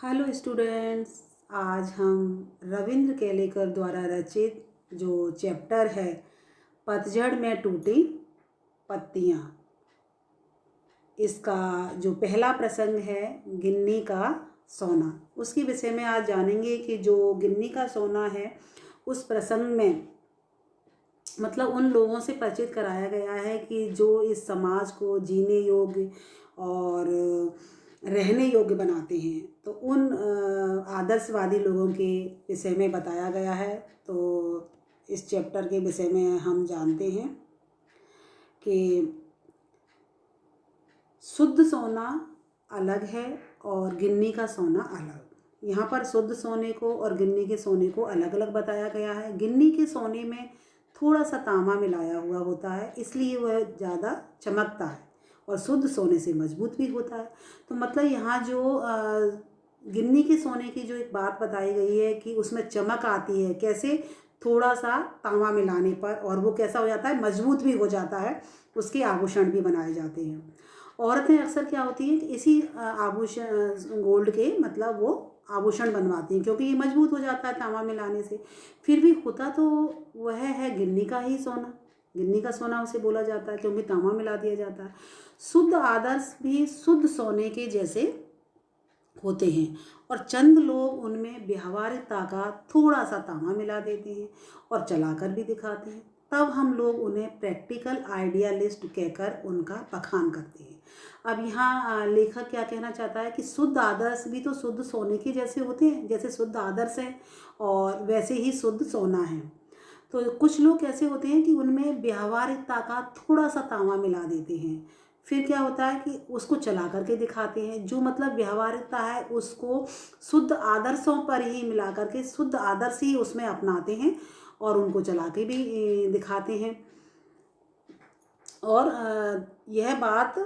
Hello students. आज हम रविंद्र केलेकर द्वारा रचित जो चैप्टर है पतझड़ में टूटी पत्तियाँ, इसका जो पहला प्रसंग है गिन्नी का सोना, उसके विषय में आज जानेंगे कि जो गिन्नी का सोना है उस प्रसंग में मतलब उन लोगों से परिचित कराया गया है कि जो इस समाज को जीने योग्य और रहने योग्य बनाते हैं। तो उन आदर्शवादी लोगों के विषय में बताया गया है। तो इस चैप्टर के विषय में हम जानते हैं कि शुद्ध सोना अलग है और गिन्नी का सोना अलग। यहाँ पर शुद्ध सोने को और गिन्नी के सोने को अलग अलग बताया गया है। गिन्नी के सोने में थोड़ा सा तांबा मिलाया हुआ होता है, इसलिए वह ज़्यादा चमकता है और शुद्ध सोने से मजबूत भी होता है। तो मतलब यहाँ जो गिन्नी के सोने की जो एक बात बताई गई है कि उसमें चमक आती है, कैसे थोड़ा सा तांबा मिलाने पर, और वो कैसा हो जाता है, मजबूत भी हो जाता है, उसके आभूषण भी बनाए जाते हैं। औरतें अक्सर क्या होती हैं कि इसी आभूषण गोल्ड के मतलब वो आभूषण बनवाती हैं, क्योंकि ये मजबूत हो जाता है तांबा मिलाने से। फिर भी होता तो वह है गिन्नी का ही सोना, गिन्नी का सोना उसे बोला जाता है क्योंकि तांबा मिला दिया जाता है। शुद्ध आदर्श भी शुद्ध सोने के जैसे होते हैं और चंद लोग उनमें व्यावहारिकता का थोड़ा सा तांबा मिला देते हैं और चलाकर भी दिखाते हैं। तब हम लोग उन्हें प्रैक्टिकल आइडियलिस्ट कहकर उनका बखान करते हैं। अब यहाँ लेखक क्या कहना चाहता है कि शुद्ध आदर्श भी तो शुद्ध सोने के जैसे होते हैं, जैसे शुद्ध आदर्श है और वैसे ही शुद्ध सोना है। तो कुछ लोग कैसे होते हैं कि उनमें व्यावहारिकता का थोड़ा सा तांबा मिला देते हैं। फिर क्या होता है कि उसको चला करके दिखाते हैं, जो मतलब व्यावहारिकता है उसको शुद्ध आदर्शों पर ही मिला करके शुद्ध आदर्श ही उसमें अपनाते हैं और उनको चला के भी दिखाते हैं। और यह बात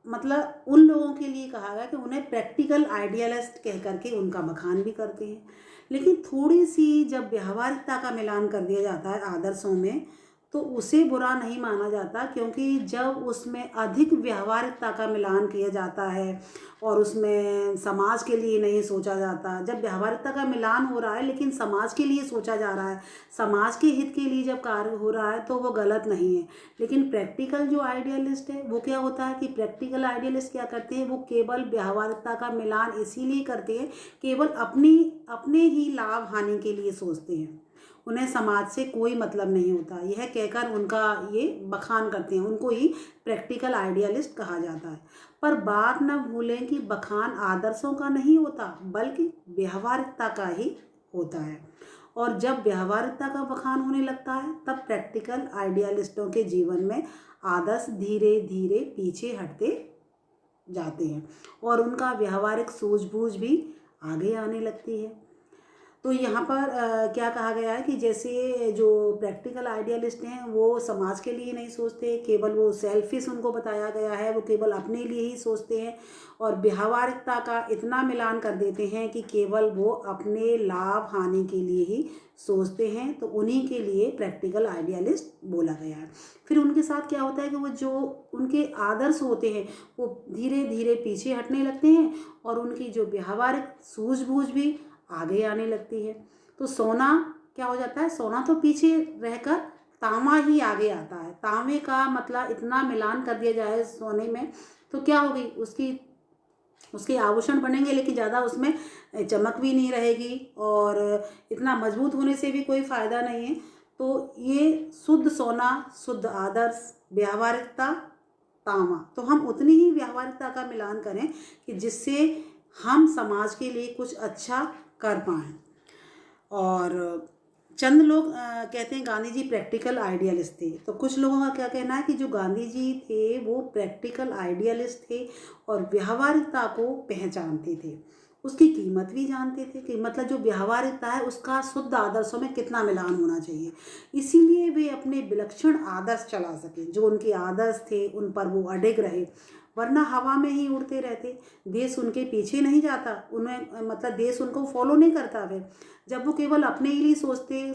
मतलब उन लोगों के लिए कहा गया कि उन्हें प्रैक्टिकल आइडियलिस्ट कह करके उनका बखान भी करते हैं। लेकिन थोड़ी सी जब व्यावहारिकता का मिलान कर दिया जाता है आदर्शों में तो उसे बुरा नहीं माना जाता, क्योंकि जब उसमें अधिक व्यावहारिकता का मिलान किया जाता है और उसमें समाज के लिए नहीं सोचा जाता, जब व्यावहारिकता का मिलान हो रहा है लेकिन समाज के लिए सोचा जा रहा है, समाज के हित के लिए जब कार्य हो रहा है तो वो गलत नहीं है। लेकिन प्रैक्टिकल जो आइडियलिस्ट है वो क्या होता है कि प्रैक्टिकल आइडियलिस्ट क्या करते हैं, वो केवल व्यावहारिकता का मिलान इसीलिए करते हैं, केवल अपने ही लाभ हानि के लिए सोचते हैं, उन्हें समाज से कोई मतलब नहीं होता, यह कहकर उनका ये बखान करते हैं, उनको ही प्रैक्टिकल आइडियलिस्ट कहा जाता है। पर बात न भूलें कि बखान आदर्शों का नहीं होता बल्कि व्यावहारिकता का ही होता है। और जब व्यावहारिकता का बखान होने लगता है तब प्रैक्टिकल आइडियलिस्टों के जीवन में आदर्श धीरे धीरे पीछे हटते जाते हैं और उनका व्यावहारिक सूझबूझ भी आगे आने लगती है। तो यहाँ पर क्या कहा गया है कि जैसे जो प्रैक्टिकल आइडियलिस्ट हैं वो समाज के लिए नहीं सोचते, केवल वो सेल्फिश उनको बताया गया है, वो केवल अपने लिए ही सोचते हैं और व्यावहारिकता का इतना मिलान कर देते हैं कि केवल वो अपने लाभ हानि के लिए ही सोचते हैं। तो उन्हीं के लिए प्रैक्टिकल आइडियलिस्ट बोला गया है। फिर उनके साथ क्या होता है कि वो जो उनके आदर्श होते हैं वो धीरे धीरे पीछे हटने लगते हैं और उनकी जो व्यावहारिक सूझबूझ भी आगे आने लगती है। तो सोना क्या हो जाता है, सोना तो पीछे रहकर तांबा ही आगे आता है। तांबे का मतलब इतना मिलान कर दिया जाए सोने में तो क्या होगी, उसके आभूषण बनेंगे लेकिन ज़्यादा उसमें चमक भी नहीं रहेगी और इतना मजबूत होने से भी कोई फ़ायदा नहीं है। तो ये शुद्ध सोना, शुद्ध आदर्श, व्यावहारिकता, तांबा, तो हम उतनी ही व्यावहारिकता का मिलान करें कि जिससे हम समाज के लिए कुछ अच्छा कर पाएँ। और चंद लोग कहते हैं गांधी जी प्रैक्टिकल आइडियलिस्ट थे। तो कुछ लोगों का क्या कहना है कि जो गांधी जी थे वो प्रैक्टिकल आइडियलिस्ट थे और व्यावहारिकता को पहचानते थे, उसकी कीमत भी जानते थे कि मतलब जो व्यावहारिकता है उसका शुद्ध आदर्शों में कितना मिलान होना चाहिए, इसीलिए वे अपने विलक्षण आदर्श चला सके। जो उनके आदर्श थे उन पर वो अडिग रहे, वरना हवा में ही उड़ते रहते, देश उनके पीछे नहीं जाता, उन्हें मतलब देश उनको फॉलो नहीं करता। वे जब वो केवल अपने ही लिए सोचते,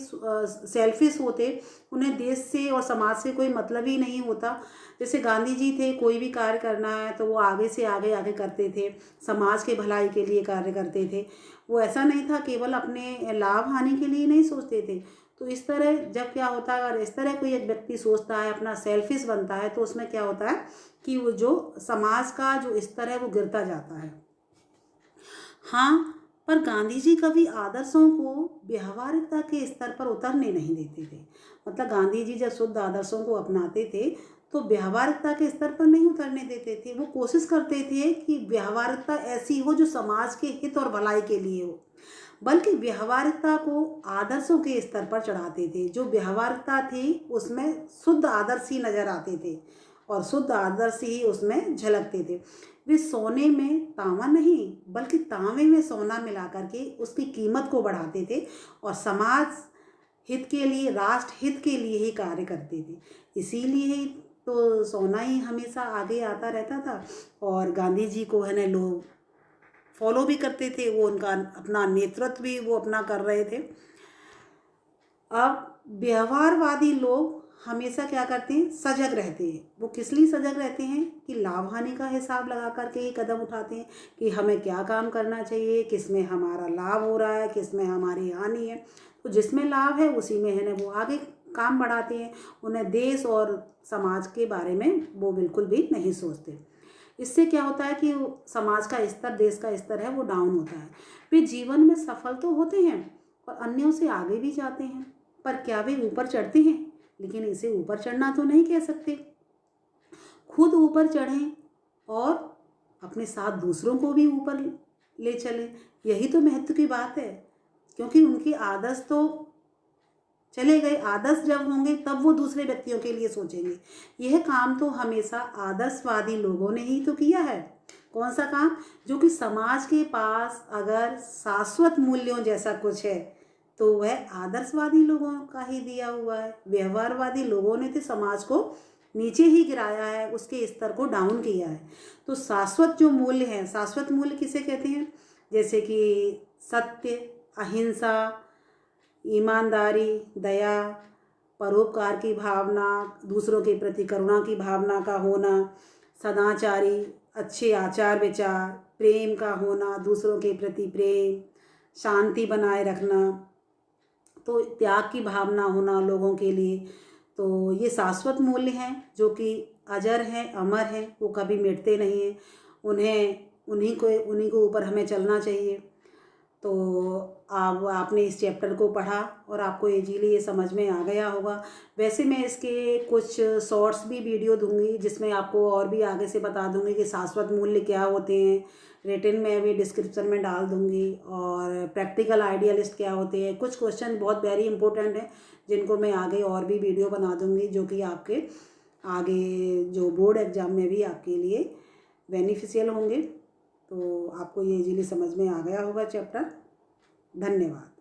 सेल्फिश होते, उन्हें देश से और समाज से कोई मतलब ही नहीं होता। जैसे गांधी जी थे, कोई भी कार्य करना है तो वो आगे से आगे आगे करते थे, समाज के भलाई के लिए कार्य करते थे। वो ऐसा नहीं था, केवल अपने लाभ हानि के लिए नहीं सोचते थे। तो इस तरह जब क्या होता है, अगर इस तरह कोई एक व्यक्ति सोचता है, अपना सेल्फिश बनता है, तो उसमें क्या होता है कि वो जो समाज का जो स्तर है वो गिरता जाता है। हाँ, पर गांधी जी कभी आदर्शों को व्यवहारिकता के स्तर पर उतरने नहीं देते थे। मतलब गांधी जी जब शुद्ध आदर्शों को अपनाते थे तो व्यवहारिकता के स्तर पर नहीं उतरने देते थे। वो कोशिश करते थे कि व्यवहारिकता ऐसी हो जो समाज के हित और भलाई के लिए हो, बल्कि व्यवहारिकता को आदर्शों के स्तर पर चढ़ाते थे। जो व्यवहारिकता थी उसमें शुद्ध आदर्श ही नजर आते थे और शुद्ध आदर्श ही उसमें झलकते थे। वे सोने में तांबा नहीं बल्कि तांबे में सोना मिला करके उसकी कीमत को बढ़ाते थे और समाज हित के लिए, राष्ट्र हित के लिए ही कार्य करते थे। इसीलिए ही तो सोना ही हमेशा आगे आता रहता था और गांधी जी को है ना लोग फॉलो भी करते थे। वो उनका अपना नेतृत्व भी वो अपना कर रहे थे। अब व्यवहारवादी लोग हमेशा क्या करते हैं, सजग रहते हैं। वो किस लिए सजग रहते हैं कि लाभ हानि का हिसाब लगा करके ही कदम उठाते हैं कि हमें क्या काम करना चाहिए, किस में हमारा लाभ हो रहा है, किस में हमारी हानि है। तो जिसमें लाभ है उसी में है ना वो आगे काम बढ़ाते हैं। उन्हें देश और समाज के बारे में वो बिल्कुल भी नहीं सोचते। इससे क्या होता है कि समाज का स्तर, देश का स्तर है वो डाउन होता है। वे जीवन में सफल तो होते हैं और अन्यों से आगे भी जाते हैं, पर क्या वे ऊपर चढ़ते हैं? लेकिन इसे ऊपर चढ़ना तो नहीं कह सकते। खुद ऊपर चढ़ें और अपने साथ दूसरों को भी ऊपर ले चलें, यही तो महत्व की बात है। क्योंकि उनके आदर्श तो चले गए, आदर्श जब होंगे तब वो दूसरे व्यक्तियों के लिए सोचेंगे। यह काम तो हमेशा आदर्शवादी लोगों ने ही तो किया है। कौन सा काम? जो कि समाज के पास अगर शाश्वत मूल्यों जैसा कुछ है तो वह आदर्शवादी लोगों का ही दिया हुआ है। व्यवहारवादी लोगों ने तो समाज को नीचे ही गिराया है, उसके स्तर को डाउन किया है। तो शाश्वत जो मूल्य हैं, शाश्वत मूल्य किसे कहते हैं? जैसे कि सत्य, अहिंसा, ईमानदारी, दया, परोपकार की भावना, दूसरों के प्रति करुणा की भावना का होना, सदाचारी, अच्छे आचार विचार, प्रेम का होना, दूसरों के प्रति प्रेम, शांति बनाए रखना, तो त्याग की भावना होना लोगों के लिए। तो ये शाश्वत मूल्य हैं जो कि अजर हैं, अमर हैं, वो कभी मिटते नहीं हैं। उन्हीं को ऊपर हमें चलना चाहिए। तो आपने इस चैप्टर को पढ़ा और आपको इजीली ये समझ में आ गया होगा। वैसे मैं इसके कुछ शॉर्ट्स भी वीडियो दूंगी जिसमें आपको और भी आगे से बता दूंगी कि शाश्वत मूल्य क्या होते हैं। रिटन में भी डिस्क्रिप्शन में डाल दूंगी। और प्रैक्टिकल आइडियलिस्ट क्या होते हैं। कुछ क्वेश्चन बहुत वेरी इंपॉर्टेंट है जिनको मैं आगे और भी वीडियो बना दूंगी, जो कि आपके आगे जो बोर्ड एग्ज़ाम में भी आपके लिए बेनिफिशियल होंगे। तो आपको ये इजीली समझ में आ गया होगा चैप्टर। धन्यवाद।